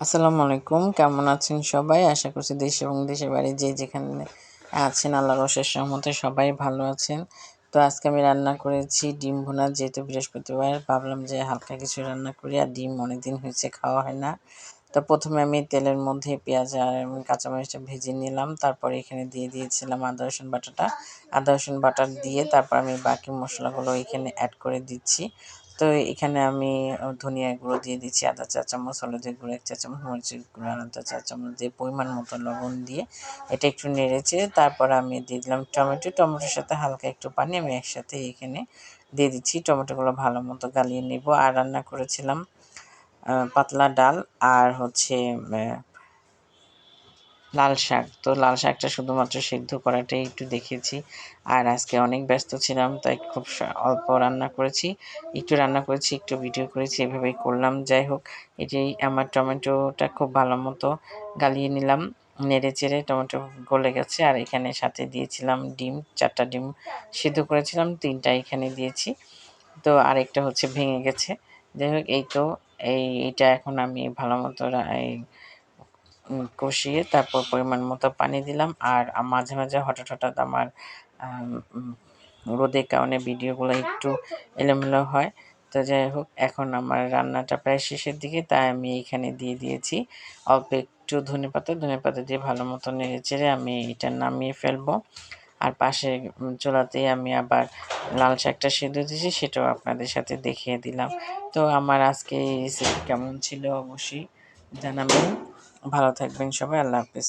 আসসালামু আলাইকুম, কেমন আছেন সবাই? আশা করছি দেশ এবং দেশের বাইরে যে যেখানে আছেন আল্লাহর অশেষ রহমতে সবাই ভালো আছেন। তো আজকে আমি রান্না করেছি ডিম ভুনা। যেহেতু বৃহস্পতিবার ভাবলাম যে হালকা কিছু রান্না করি, আর ডিম অনেকদিন হয়েছে খাওয়া হয় না। তো প্রথমে আমি তেলের মধ্যে পেঁয়াজ আর কাঁচামরিচটা ভেজে নিলাম, তারপরে এখানে দিয়ে দিয়েছিলাম আদা রসুন বাটাটা। আদা রসুন বাটা দিয়ে তারপর আমি বাকি মশলাগুলো এখানে অ্যাড করে দিচ্ছি। তো এখানে আমি ধনিয়া গুঁড়ো দিয়ে দিচ্ছি আধা চা চামচ, হলুদের গুঁড়ো 1 চা চামচ, মরিচের গুঁড়ো আধা চা চামচ দিয়ে পরিমাণ মতো লবণ দিয়ে এটা একটু নেড়েচেড়ে তারপর আমি দিয়ে দিলাম টমেটোর সাথে হালকা একটু পানি আমি একসাথে এখানে দিয়ে দিচ্ছি। টমেটোগুলো ভালো মতো গালিয়ে নেব। আর রান্না করেছিলাম পাতলা ডাল আর হচ্ছে লাল শাক। তো লাল শাকটা শুধুমাত্র সিদ্ধ করাটাই একটু দেখেছি। আর আজকে অনেক ব্যস্ত ছিলাম, তাই খুব অল্প রান্না করেছি। একটু রান্না করেছি, একটু ভিডিও করেছি, এভাবেই করলাম। যাই হোক, এটাই আমার টমেটোটা খুব ভালো মতো গালিয়ে নিলাম, নেড়ে-চেড়ে টমেটো গলে গেছে। আর এখানে সাথে দিয়েছিলাম ডিম, 4টা ডিম সিদ্ধ করেছিলাম, 3টা এখানে দিয়েছি। তো আরেকটা হচ্ছে ভেঙে গেছে। যাই হোক, এই তো এইটা এখন আমি ভালো মতো কষিয়ে তারপর পরিমাণ মতো পানি দিলাম। আর মাঝে মাঝে হঠাৎ আমার রোদের কারণে ভিডিওগুলো একটু এলোমেলো হয়। তো যাই হোক, এখন আমার রান্নাটা প্রায় শেষের দিকে, তাই আমি এখানে দিয়ে দিয়েছি অল্প একটু ধনেপাতা দিয়ে ভালো মতো নেড়েচেড়ে আমি এটা নামিয়ে ফেলবো। আর পাশে চুলাতেই আমি আবার লাল শাকটা সিদ্ধ দিয়েছি, সেটাও আপনাদের সাথে দেখিয়ে দিলাম। তো আমার আজকে এই রেসিপি কেমন ছিল অবশ্যই জানাবেন। ভালো থাকবেন সবাই, আল্লাহ হাফেজ।